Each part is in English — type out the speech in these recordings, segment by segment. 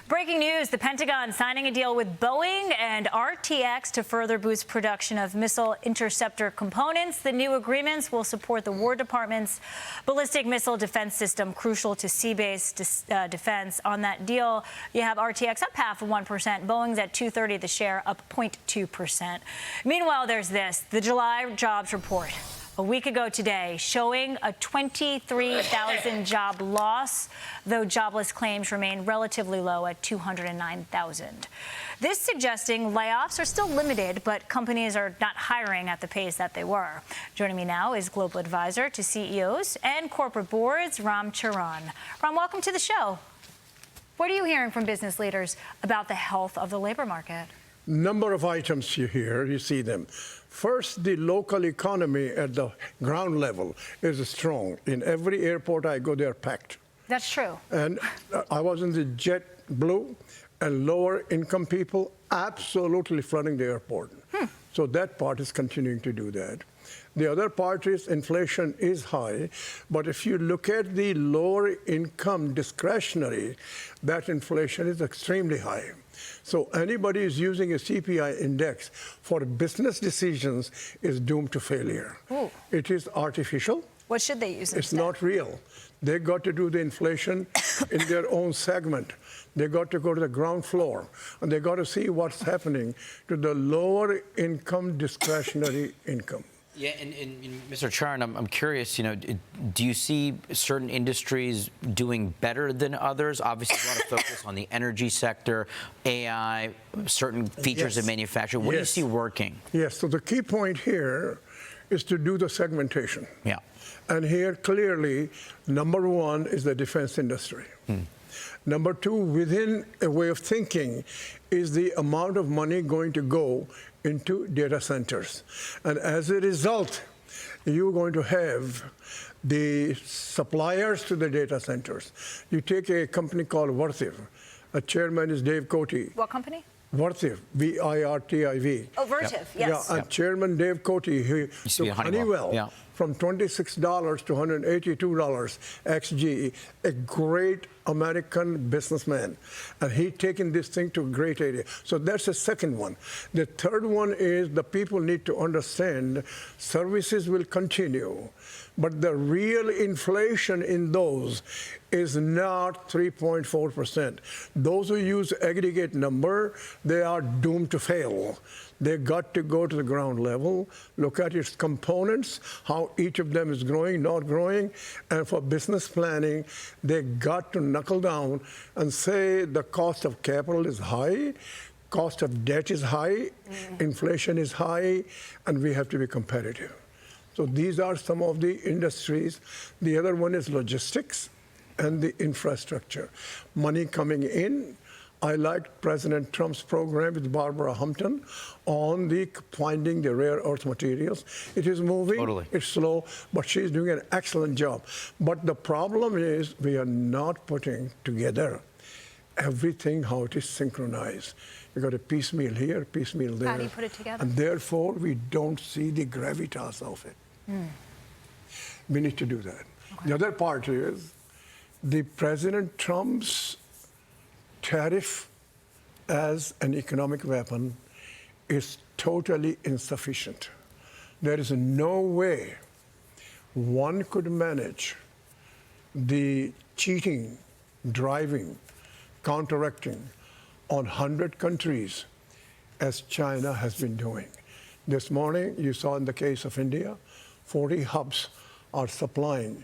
Breaking news, the Pentagon signing a deal with Boeing and RTX to further boost production of missile interceptor components. The new agreements will support the War Department's ballistic missile defense system, crucial to sea-based defense. On that deal, you have RTX up 0.5%, Boeing's at 230, the share up 0.2%. Meanwhile, there's this, the July jobs report. A week ago today, showing a 23,000 job loss, though jobless claims remain relatively low at 209,000. This suggesting layoffs are still limited, but companies are not hiring at the pace that they were. Joining me now is Global Advisor to CEOs and Corporate Boards, Ram Charan. Ram, welcome to the show. What are you hearing from business leaders about the health of the labor market? Number of items you hear, you see them. First, the local economy at the ground level is strong. In every airport I go, they're packed. That's true. And I was in the JetBlue, and lower income people absolutely flooding the airport. So that part is continuing to do that. The other part is inflation is high, but if you look at the lower income discretionary, that inflation is extremely high. So anybody who's using a CPI index for business decisions is doomed to failure. Ooh. It is artificial. What should they use instead? It's not real. They got to do the inflation in their own segment. They got to go to the ground floor, and they got to see what's happening to the lower income discretionary income. Yeah, and Mr. Charan, I'm curious, do you see certain industries doing better than others? Obviously, a lot of focus on the energy sector, AI, certain features of manufacturing. What do you see working? Yes, so the key point here is to do the segmentation. Yeah. And here, clearly, number one is the defense industry. Number two, within a way of thinking, is the amount of money going to go into data centers. And as a result, you're going to have the suppliers to the data centers. You take a company called Vertiv. A chairman is Dave Cote. What company? Vertiv, V-I-R-T-I-V. Oh, Vertiv, yes. Yeah, and Chairman Dave Cote, he took Honeywell from $26 to $182 ex-GE, a great American businessman. And he taken this thing to a great area. So that's the second one. The third one is the people need to understand services will continue, but the real inflation in those is not 3.4%. Those who use aggregate number, they are doomed to fail. They got to go to the ground level, look at its components, how each of them is growing, not growing, and for business planning, they got to knuckle down and say the cost of capital is high, cost of debt is high, inflation is high, and we have to be competitive. So these are some of the industries. The other one is logistics and the infrastructure. Money coming in. I liked President Trump's program with Barbara Hampton on the finding the rare earth materials. It is moving, Totally. It's slow, but she's doing an excellent job. But the problem is we are not putting together everything how it is synchronized. You got a piecemeal here, piecemeal there. How do you put it together? And therefore, we don't see the gravitas of it. We need to do that. Okay. The other part is the President Trump's tariff as an economic weapon is totally insufficient. There is no way one could manage the cheating, driving, counteracting on 100 countries as China has been doing. This morning, you saw in the case of India, 40 hubs are supplying,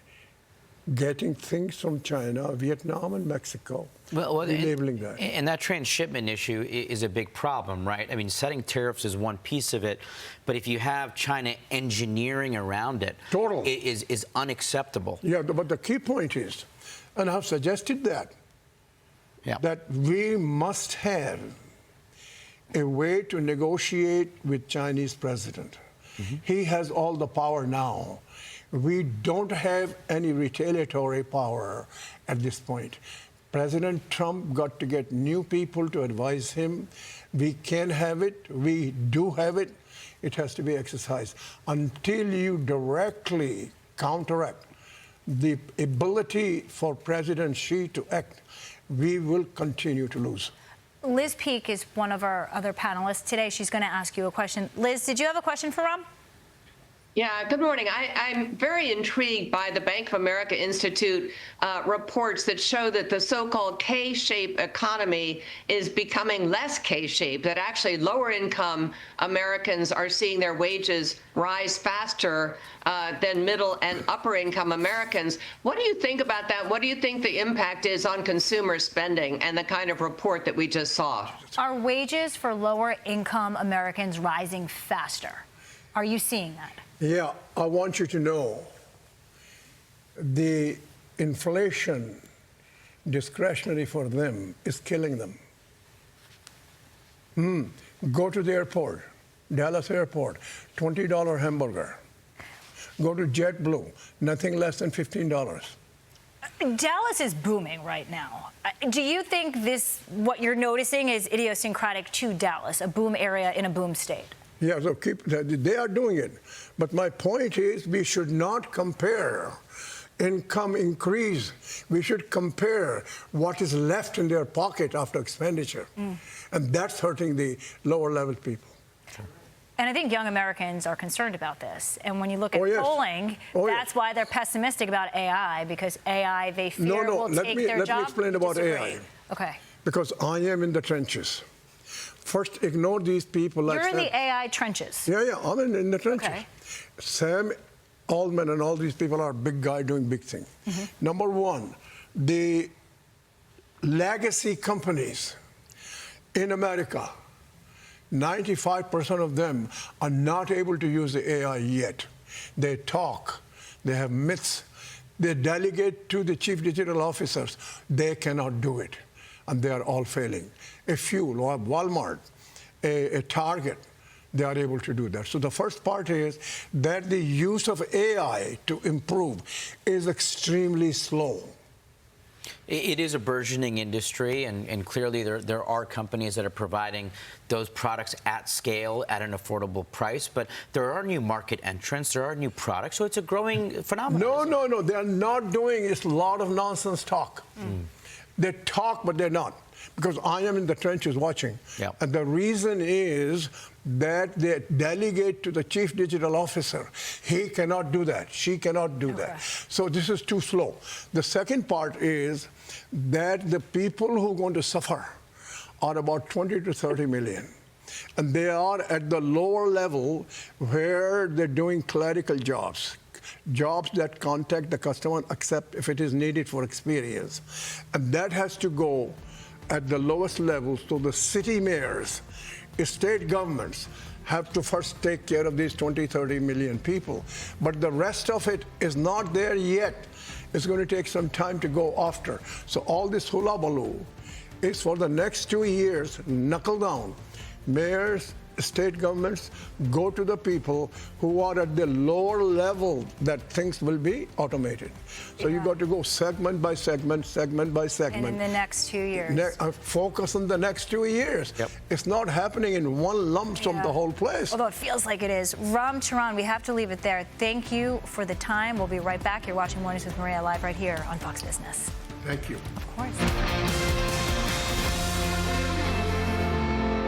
getting things from China, Vietnam, and Mexico, enabling that. And that transshipment issue is a big problem, right? I mean, setting tariffs is one piece of it, but if you have China engineering around it, is unacceptable. Yeah, but the key point is, and I've suggested that, that we must have a way to negotiate with Chinese president. He has all the power now. We don't have any retaliatory power at this point. President Trump got to get new people to advise him. We can have it. We do have it. It has to be exercised. Until you directly counteract the ability for President Xi to act we will continue to lose. Liz Peek is one of our other panelists today. She's going to ask you a question. Liz, did you have a question for Ram? Yeah, good morning. I'm very intrigued by the Bank of America Institute reports that show that the so-called K-shaped economy is becoming less K-shaped, that actually lower income Americans are seeing their wages rise faster than middle and upper income Americans. What do you think about that? What do you think the impact is on consumer spending and the kind of report that we just saw? Are wages for lower income Americans rising faster? Are you seeing that? Yeah, I want you to know the inflation discretionary for them is killing them. Go to the airport, Dallas airport, $20 hamburger. Go to JetBlue, nothing less than $15. Dallas is booming right now. Do you think what you're noticing is idiosyncratic to Dallas, a boom area in a boom state? Yeah, so they are doing it. But my point is we should not compare income increase. We should compare what is left in their pocket after expenditure. And that's hurting the lower level people. And I think young Americans are concerned about this. And when you look at polling, that's why they're pessimistic about AI, because AI, they fear, will take their job. Let me explain about AI. Okay. Because I am in the trenches. First, ignore these people like You're in the AI trenches. Yeah, I'm in the trenches. Okay. Sam Altman and all these people are big guy doing big things. Number one, the legacy companies in America, 95% of them are not able to use the AI yet. They talk, they have myths, they delegate to the chief digital officers. They cannot do it, and they are all failing. A few, Walmart, a Target, they are able to do that. So the first part is that the use of AI to improve is extremely slow. It is a burgeoning industry, and clearly there are companies that are providing those products at scale at an affordable price, but there are new market entrants, there are new products, so it's a growing phenomenon. No, they're not doing it. It's a lot of nonsense talk. They talk, but they're not. Because I am in the trenches watching. Yep. And the reason is that they delegate to the chief digital officer. He cannot do that. She cannot do that. So this is too slow. The second part is that the people who are going to suffer are about 20 to 30 million. And they are at the lower level where they're doing clerical jobs that contact the customer, except if it is needed for experience. And that has to go at the lowest levels, so the city mayors, state governments have to first take care of these 20, 30 million people. But the rest of it is not there yet. It's going to take some time to go after. So all this hullabaloo is for the next 2 years, knuckle down. Mayors, state governments, go to the people who are at the lower level that things will be automated. So you got to go segment by segment, segment by segment. And in the next 2 years. Focus on the next 2 years. Yep. It's not happening in one lump sum the whole place. Although it feels like it is. Ram Charan, we have to leave it there. Thank you for the time. We'll be right back. You're watching Mornings with Maria live right here on Fox Business. Thank you. Of course.